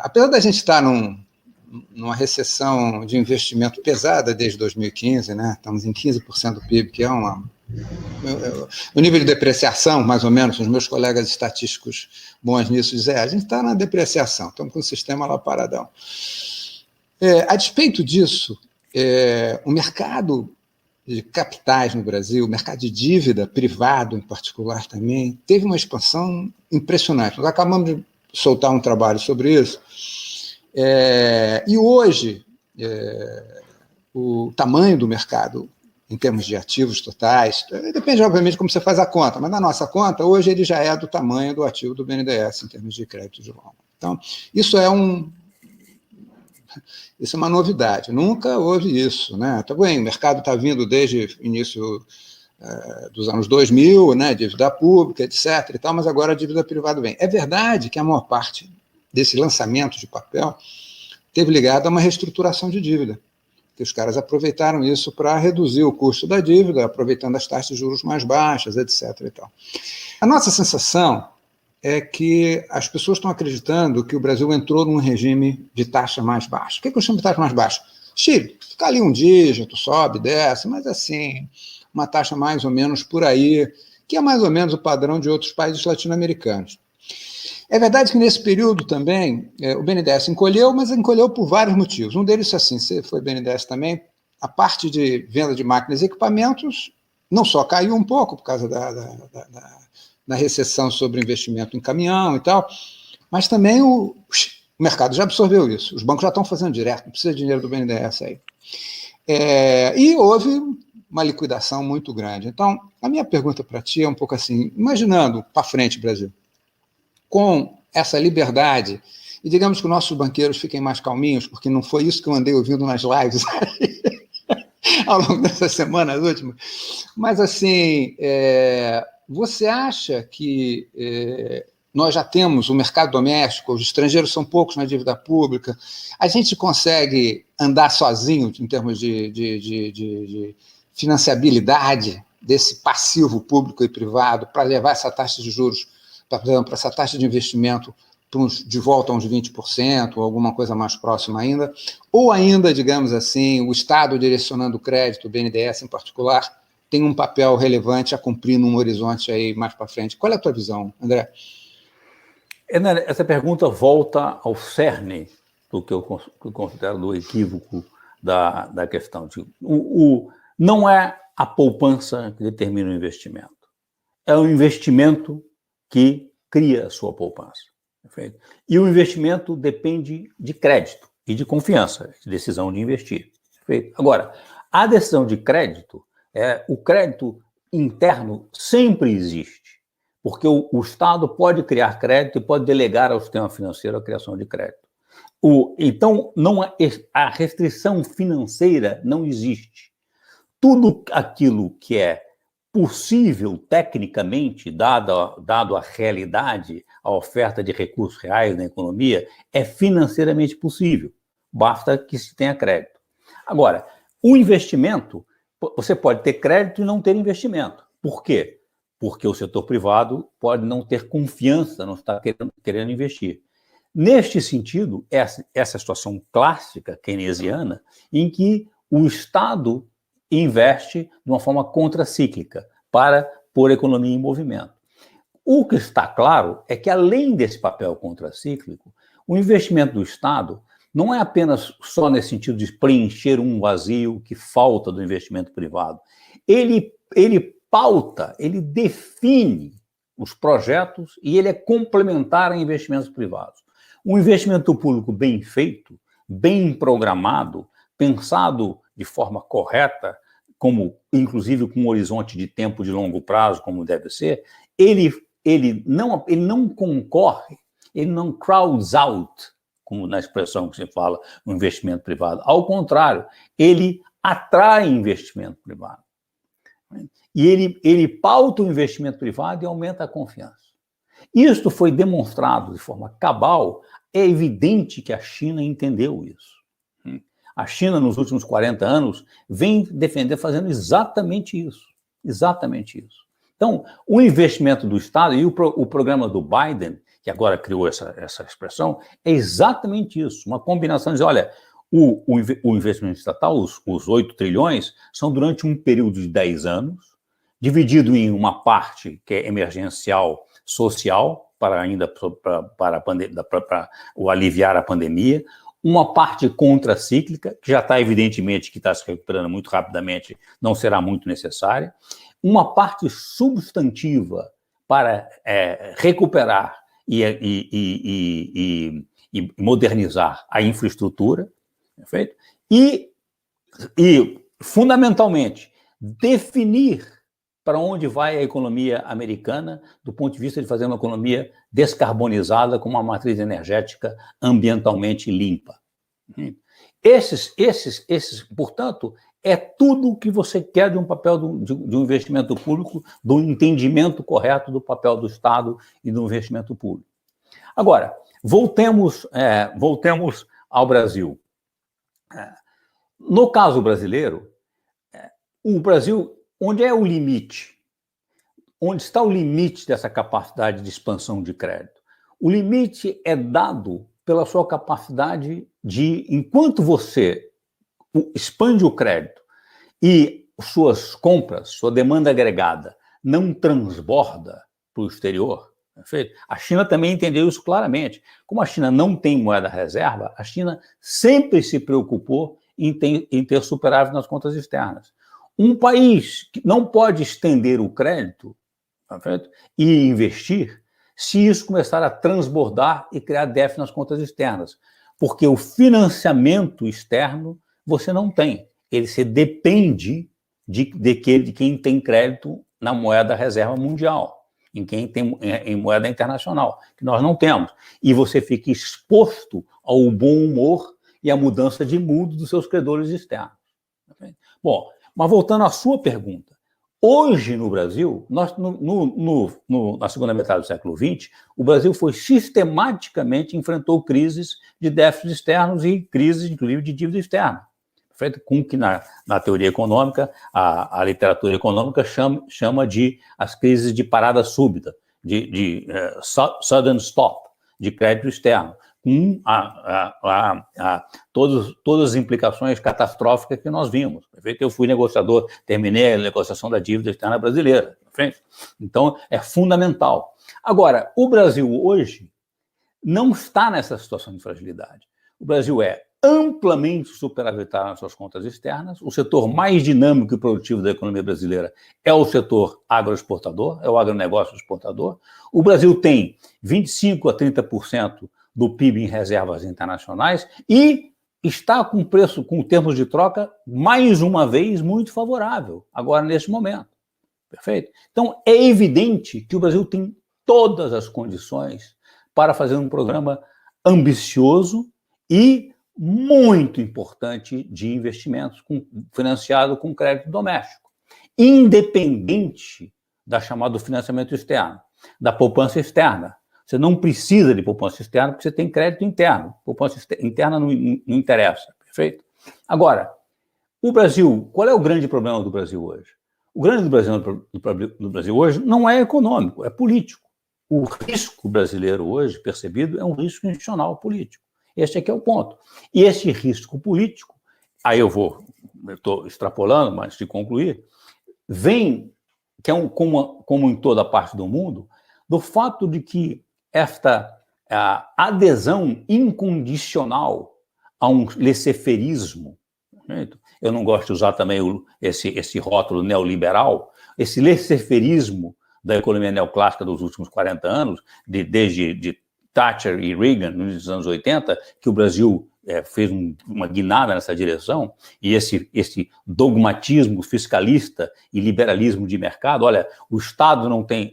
apesar da gente estar numa recessão de investimento pesada desde 2015, né? Estamos em 15% do PIB, que é o nível de depreciação, mais ou menos, os meus colegas estatísticos bons nisso dizem, a gente está na depreciação, estamos com o sistema lá paradão. A despeito disso, o mercado de capitais no Brasil, o mercado de dívida privado em particular também, teve uma expansão impressionante. Nós acabamos de soltar um trabalho sobre isso, e hoje o tamanho do mercado em termos de ativos totais, depende, obviamente, de como você faz a conta, mas na nossa conta, hoje ele já é do tamanho do ativo do BNDES, em termos de crédito de longo. Então, isso é uma novidade, nunca houve isso, né? Tá bem, o mercado está vindo desde o início dos anos 2000, né, dívida pública, etc. e tal, mas agora a dívida privada vem. É verdade que a maior parte desse lançamento de papel teve ligado a uma reestruturação de dívida, que os caras aproveitaram isso para reduzir o custo da dívida, aproveitando as taxas de juros mais baixas, etc. e tal. A nossa sensação é que as pessoas estão acreditando que o Brasil entrou num regime de taxa mais baixa. O que eu chamo de taxa mais baixa? Chile, fica ali um dígito, sobe, desce, mas assim, uma taxa mais ou menos por aí, que é mais ou menos o padrão de outros países latino-americanos. É verdade que nesse período também o BNDES encolheu, mas encolheu por vários motivos. Um deles é assim, você foi BNDES também, a parte de venda de máquinas e equipamentos não só caiu um pouco por causa da recessão sobre investimento em caminhão e tal, mas também o mercado já absorveu isso. Os bancos já estão fazendo direto, não precisa de dinheiro do BNDES aí. E houve uma liquidação muito grande. Então, a minha pergunta para ti é um pouco assim, imaginando para frente, Brasil, com essa liberdade, e digamos que os nossos banqueiros fiquem mais calminhos, porque não foi isso que eu andei ouvindo nas lives ao longo dessas semanas últimas, mas assim, você acha que nós já temos o mercado doméstico, os estrangeiros são poucos na dívida pública, a gente consegue andar sozinho em termos de financiabilidade desse passivo público e privado para levar essa taxa de juros, por exemplo, essa taxa de investimento de volta a uns 20%, ou alguma coisa mais próxima ainda, ou ainda, digamos assim, o Estado direcionando o crédito, o BNDES em particular, tem um papel relevante a cumprir num horizonte aí mais para frente. Qual é a tua visão, André? Essa pergunta volta ao cerne do que eu considero do equívoco da questão. Não é a poupança que determina o investimento, é o investimento que cria a sua poupança. Perfeito? E o investimento depende de crédito e de confiança, de decisão de investir. Perfeito? Agora, a decisão de crédito, o crédito interno sempre existe, porque o Estado pode criar crédito e pode delegar ao sistema financeiro a criação de crédito. Então, a restrição financeira não existe. Tudo aquilo que é possível tecnicamente, dado a realidade, a oferta de recursos reais na economia, é financeiramente possível. Basta que se tenha crédito. Agora, o investimento, você pode ter crédito e não ter investimento. Por quê? Porque o setor privado pode não ter confiança, não estar querendo investir. Neste sentido, essa situação clássica keynesiana, em que o Estado investe de uma forma contracíclica para pôr a economia em movimento. O que está claro é que, além desse papel contracíclico, o investimento do Estado não é apenas só nesse sentido de preencher um vazio que falta do investimento privado. Ele pauta, ele define os projetos e ele é complementar a investimentos privados. Um investimento público bem feito, bem programado, pensado de forma correta, inclusive com um horizonte de tempo de longo prazo, como deve ser, ele não concorre, ele não crowds out, como na expressão que se fala no investimento privado. Ao contrário, ele atrai investimento privado. E ele pauta o investimento privado e aumenta a confiança. Isto foi demonstrado de forma cabal, é evidente que a China entendeu isso. A China, nos últimos 40 anos, vem fazendo exatamente isso. Exatamente isso. Então, o investimento do Estado e o programa do Biden, que agora criou essa expressão, é exatamente isso, uma combinação de dizer, olha, o investimento estatal, os 8 trilhões, são durante um período de 10 anos, dividido em uma parte que é emergencial social, para o aliviar a pandemia, uma parte contracíclica, que já está evidentemente que está se recuperando muito rapidamente, não será muito necessária, uma parte substantiva para recuperar e modernizar a infraestrutura, perfeito? E, fundamentalmente, definir para onde vai a economia americana do ponto de vista de fazer uma economia descarbonizada com uma matriz energética ambientalmente limpa. Portanto, é tudo o que você quer de um papel de um investimento público, do entendimento correto do papel do Estado e do investimento público. Agora, voltemos ao Brasil. No caso brasileiro, o Brasil, onde é o limite? Onde está o limite dessa capacidade de expansão de crédito? O limite é dado pela sua capacidade de, enquanto você expande o crédito e suas compras, sua demanda agregada, não transborda para o exterior, perfeito? A China também entendeu isso claramente. Como a China não tem moeda reserva, a China sempre se preocupou em ter superávit nas contas externas. Um país que não pode estender o crédito, perfeito? E investir, se isso começar a transbordar e criar déficit nas contas externas. Porque o financiamento externo você não tem. Você depende de quem tem crédito na moeda reserva mundial, em moeda internacional, que nós não temos. E você fica exposto ao bom humor e à mudança de mundo dos seus credores externos. Bom, mas voltando à sua pergunta, hoje no Brasil, nós, na segunda metade do século XX, o Brasil sistematicamente enfrentou crises de déficits externos e crises, inclusive, de dívida externa. Com que na teoria econômica, a literatura econômica chama de as crises de parada súbita, de sudden stop, de crédito externo, com todas as implicações catastróficas que nós vimos. Eu fui negociador, terminei a negociação da dívida externa brasileira. Então, é fundamental. Agora, o Brasil hoje não está nessa situação de fragilidade. O Brasil é amplamente superavitário nas suas contas externas. O setor mais dinâmico e produtivo da economia brasileira é o setor agroexportador, é o agronegócio exportador. O Brasil tem 25% a 30% do PIB em reservas internacionais e está com preço, com termos de troca, mais uma vez, muito favorável, agora neste momento. Perfeito? Então, é evidente que o Brasil tem todas as condições para fazer um programa ambicioso e muito importante de investimentos, financiado com crédito doméstico, independente da chamada financiamento externo, da poupança externa. Você não precisa de poupança externa porque você tem crédito interno. Poupança interna não interessa, perfeito? Agora, o Brasil, qual é o grande problema do Brasil hoje? O grande problema do Brasil hoje não é econômico, é político. O risco brasileiro hoje percebido é um risco institucional político. Este aqui é o ponto. E esse risco político, aí eu estou extrapolando, mas de concluir, vem, que é como em toda parte do mundo, do fato de que esta adesão incondicional a um laissez-fairismo, eu não gosto de usar também esse rótulo neoliberal, esse laissez-fairismo da economia neoclássica dos últimos 40 anos, desde Thatcher e Reagan, nos anos 80, que o Brasil fez uma guinada nessa direção, e esse dogmatismo fiscalista e liberalismo de mercado, olha, o Estado não tem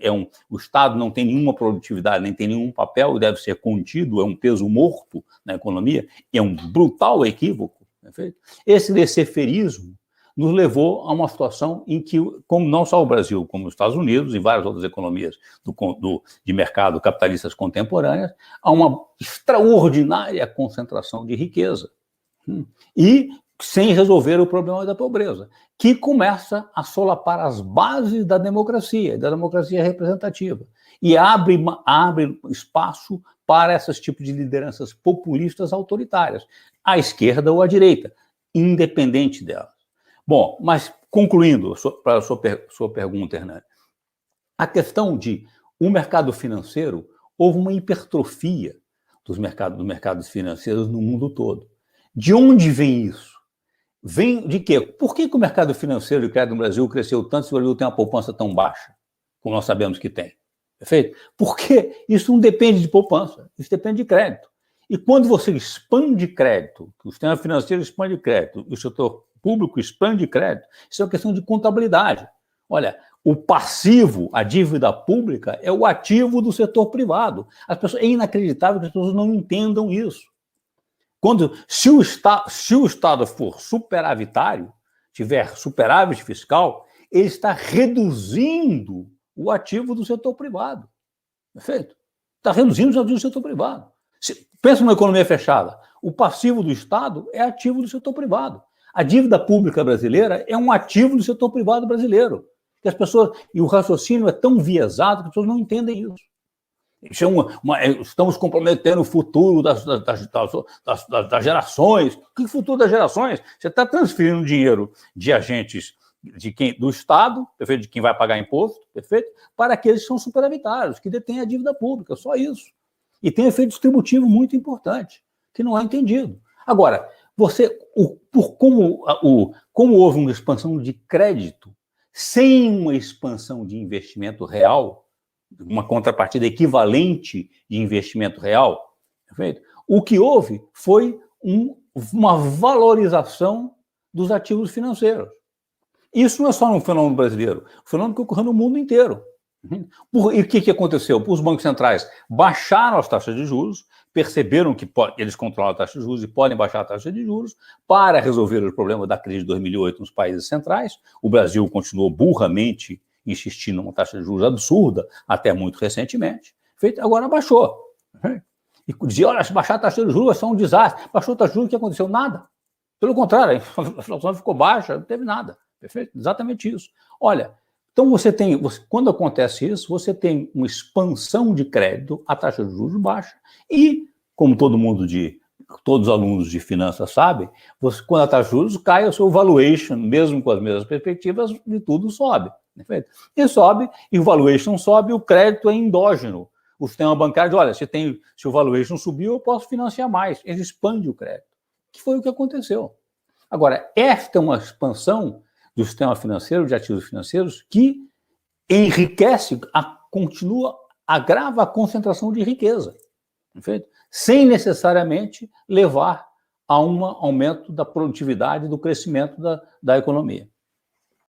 nenhuma produtividade, nem tem nenhum papel, deve ser contido, é um peso morto na economia, e é um brutal equívoco. Perfeito? Esse laissez-fairismo nos levou a uma situação em que, como não só o Brasil, como os Estados Unidos e várias outras economias de mercado capitalistas contemporâneas, a uma extraordinária concentração de riqueza. E sem resolver o problema da pobreza, que começa a solapar as bases da democracia representativa, e abre espaço para esses tipos de lideranças populistas autoritárias, à esquerda ou à direita, independente delas. Bom, mas concluindo para a sua pergunta, Hernani, a questão de o mercado financeiro, houve uma hipertrofia dos mercados financeiros no mundo todo. De onde vem isso? Vem de quê? Por que o mercado financeiro de crédito no Brasil cresceu tanto se o Brasil tem uma poupança tão baixa, como nós sabemos que tem? Perfeito? Porque isso não depende de poupança, isso depende de crédito. E quando você expande crédito, o sistema financeiro expande crédito, o setor público expande crédito, isso é uma questão de contabilidade. Olha, o passivo, a dívida pública, é o ativo do setor privado. É inacreditável que as pessoas não entendam isso. Se o Estado for superavitário, tiver superávit fiscal, ele está reduzindo o ativo do setor privado. Perfeito? Está reduzindo o ativo do setor privado. Pensa numa economia fechada. O passivo do Estado é ativo do setor privado. A dívida pública brasileira é um ativo do setor privado brasileiro. E o raciocínio é tão viesado que as pessoas não entendem isso. Estamos comprometendo o futuro das gerações. Que futuro das gerações? Você está transferindo dinheiro de agentes do Estado, perfeito? De quem vai pagar imposto, perfeito? Para aqueles que são superavitários, que detêm a dívida pública, só isso. E tem um efeito distributivo muito importante, que não é entendido. Agora, como houve uma expansão de crédito, sem uma expansão de investimento real, uma contrapartida equivalente de investimento real, perfeito? O que houve foi uma valorização dos ativos financeiros. Isso não é só um fenômeno brasileiro, é um fenômeno que ocorreu no mundo inteiro. E o que aconteceu? Os bancos centrais baixaram as taxas de juros, perceberam que eles controlam a taxa de juros e podem baixar a taxa de juros para resolver o problema da crise de 2008 nos países centrais. O Brasil continuou burramente insistindo numa taxa de juros absurda, até muito recentemente. Agora baixou. E dizia, olha, se baixar a taxa de juros vai ser um desastre. Baixou a taxa de juros, o que aconteceu? Nada. Pelo contrário, a inflação ficou baixa, não teve nada. Perfeito? Exatamente isso. Olha, então quando acontece isso, você tem uma expansão de crédito, a taxa de juros baixa, e, como todos os alunos de finanças sabem, quando a taxa de juros cai, o seu valuation, mesmo com as mesmas perspectivas, de tudo sobe. Perfeito? E sobe, e o valuation sobe, o crédito é endógeno. O sistema bancário diz, olha, se o valuation subiu, eu posso financiar mais. Ele expande o crédito. Que foi o que aconteceu. Agora, esta é uma expansão do sistema financeiro, de ativos financeiros, que enriquece, agrava a concentração de riqueza, perfeito? Sem necessariamente levar a um aumento da produtividade, do crescimento da economia.